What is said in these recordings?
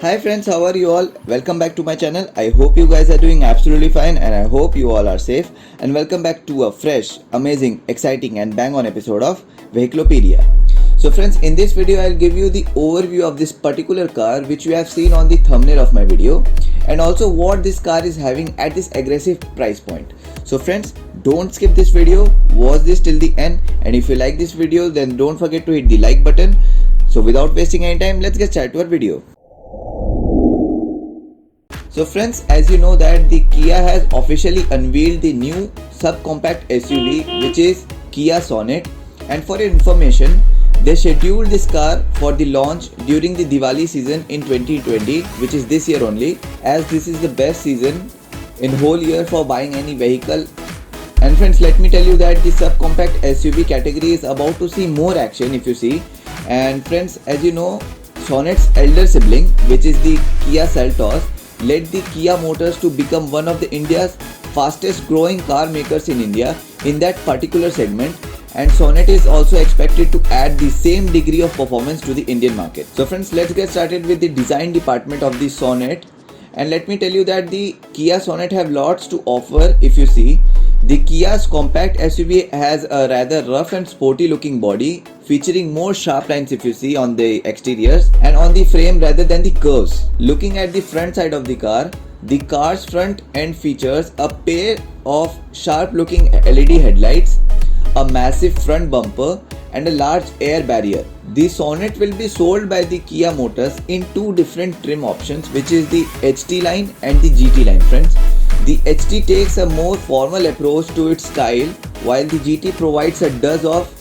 Hi friends, how are you all? Welcome back to my channel. I hope you guys are doing absolutely fine and I hope you all are safe. And welcome back to a fresh, amazing, exciting and bang on episode of Vehiculopedia. So friends, in this video I'll give you the overview of this particular car which you have seen on the thumbnail of my video, and also what this car is having at this aggressive price point. So friends, don't skip this video, watch this till the end, and if you like this video then don't forget to hit the like button. So without wasting any time, let's get started to our video. So friends, as you know that the Kia has officially unveiled the new subcompact SUV which is Kia Sonet, and for your information, they scheduled this car for the launch during the Diwali season in 2020, which is this year only, as this is the best season in whole year for buying any vehicle. And friends, let me tell you that the subcompact SUV category is about to see more action if you see. And friends, as you know, Sonet's elder sibling, which is the Kia Seltos, led the Kia Motors to become one of the India's fastest growing car makers in India in that particular segment, and Sonet is also expected to add the same degree of performance to the Indian market. So friends, let's get started with the design department of the Sonet, and let me tell you that the Kia Sonet have lots to offer. If you see, the Kia's compact SUV has a rather rough and sporty looking body, featuring more sharp lines if you see on the exteriors and on the frame rather than the curves. Looking at the front side of the car's front end features a pair of sharp looking LED headlights, a massive front bumper and a large air barrier. The Sonet will be sold by the Kia Motors in two different trim options, which is the HT line and the GT line. Friends, the HT takes a more formal approach to its style, while the GT provides a dose of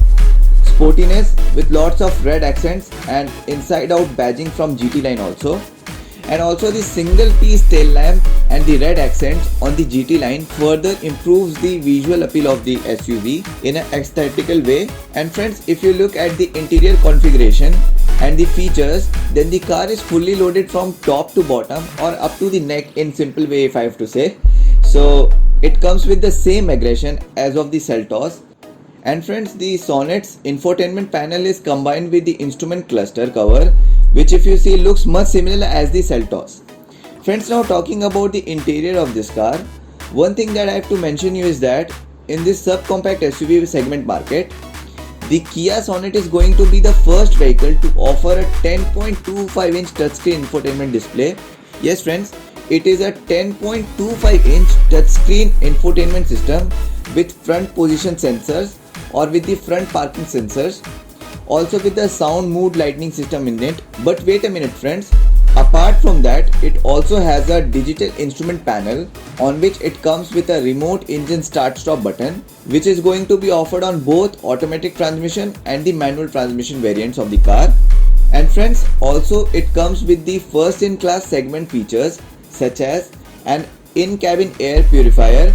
sportiness with lots of red accents and inside out badging from GT line also. And also the single piece tail lamp and the red accents on the GT line further improves the visual appeal of the SUV in an aesthetical way. And friends, if you look at the interior configuration and the features, then the car is fully loaded from top to bottom or up to the neck in simple way if I have to say. So it comes with the same aggression as of the Seltos. And friends, the Sonet's infotainment panel is combined with the instrument cluster cover, which if you see looks much similar as the Seltos. Friends, now talking about the interior of this car, one thing that I have to mention you is that in this subcompact SUV segment market, the Kia Sonet is going to be the first vehicle to offer a 10.25 inch touchscreen infotainment display. Yes friends, it is a 10.25 inch touchscreen infotainment system with front position sensors or with the front parking sensors, also with the sound mood lighting system in it. But wait a minute friends, apart from that, it also has a digital instrument panel on which it comes with a remote engine start stop button, which is going to be offered on both automatic transmission and the manual transmission variants of the car. And friends, also it comes with the first in class segment features such as an in-cabin air purifier,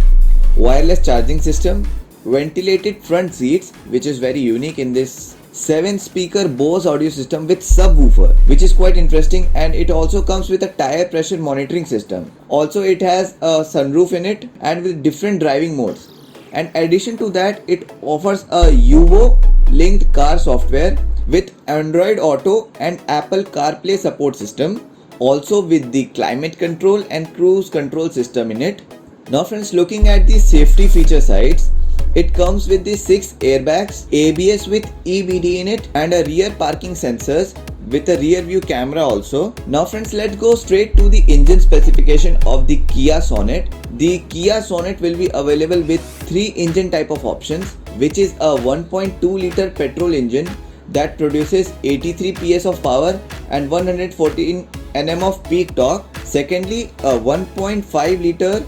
wireless charging system, ventilated front seats, which is very unique in this 7-speaker Bose audio system with subwoofer, which is quite interesting, and it also comes with a tire pressure monitoring system. Also it has a sunroof in it and with different driving modes. And addition to that, it offers a Yuvo linked car software with Android Auto and Apple CarPlay support system, also with the climate control and cruise control system in it. Now friends, looking at the safety feature sides, it comes with the 6 airbags, ABS with EBD in it and a rear parking sensors with a rear view camera also. Now friends, let's go straight to the engine specification of the Kia Sonet. The Kia Sonet will be available with 3 engine type of options, which is a 1.2 liter petrol engine that produces 83 PS of power and 114 Nm of peak torque. Secondly, a 1.5 liter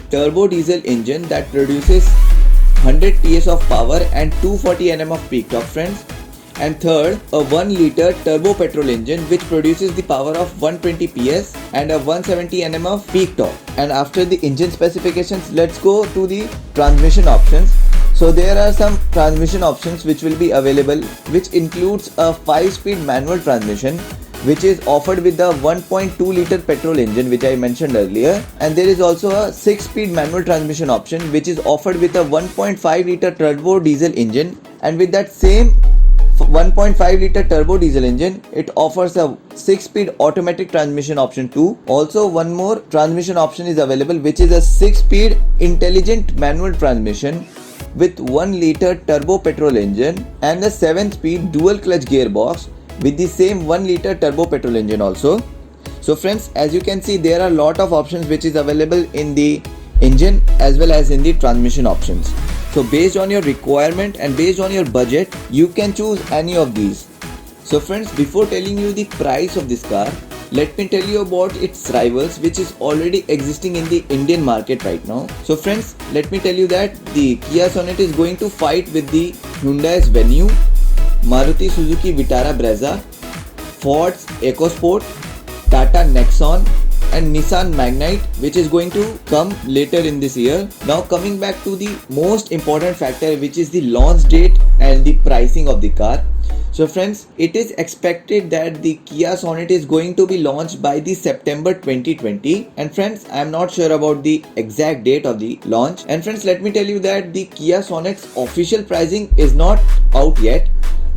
turbo diesel engine that produces 100 PS of power and 240 Nm of peak torque friends. And third, a 1 liter turbo petrol engine which produces the power of 120 PS and a 170 Nm of peak torque. And after the engine specifications, let's go to the transmission options. So there are some transmission options which will be available, which includes a 5-speed manual transmission which is offered with the 1.2 liter petrol engine which I mentioned earlier, and there is also a 6-speed manual transmission option which is offered with a 1.5 liter turbo diesel engine and with that same 1.5 liter turbo diesel engine. It offers a 6-speed automatic transmission option too. Also, one more transmission option is available, which is a 6-speed intelligent manual transmission with 1 liter turbo petrol engine and a 7-speed dual clutch gearbox with the same 1 liter turbo petrol engine also. So friends, as you can see, there are a lot of options which is available in the engine as well as in the transmission options. So based on your requirement and based on your budget, you can choose any of these. So friends, before telling you the price of this car, let me tell you about its rivals which is already existing in the Indian market right now. So friends, let me tell you that the Kia Sonet is going to fight with the Hyundai's Venue, Maruti Suzuki Vitara Brezza, Ford's EcoSport, Tata Nexon and Nissan Magnite, which is going to come later in this year. Now coming back to the most important factor, which is the launch date and the pricing of the car. So friends, it is expected that the Kia Sonet is going to be launched by the September 2020. And friends, I am not sure about the exact date of the launch. And friends, let me tell you that the Kia Sonet's official pricing is not out yet,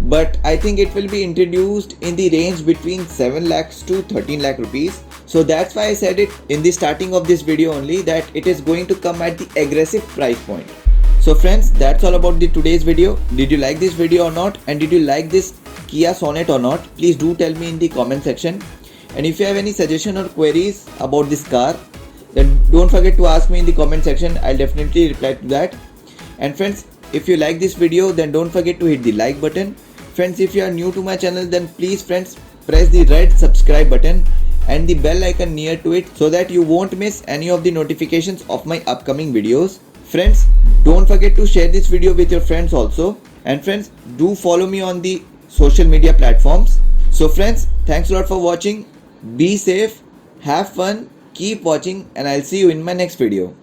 but I think it will be introduced in the range between 7 lakhs to 13 lakh rupees. So that's why I said it in the starting of this video only, that it is going to come at the aggressive price point. So friends, that's all about the today's video. Did you like this video or not? And did you like this Kia Sonet or not? Please do tell me in the comment section. And if you have any suggestion or queries about this car, then don't forget to ask me in the comment section. I'll definitely reply to that. And friends, if you like this video, then don't forget to hit the like button. Friends, if you are new to my channel, then please friends, press the red subscribe button and the bell icon near to it so that you won't miss any of the notifications of my upcoming videos. Friends, don't forget to share this video with your friends also. And friends, do follow me on the social media platforms. So friends, thanks a lot for watching. Be safe, have fun, keep watching, and I'll see you in my next video.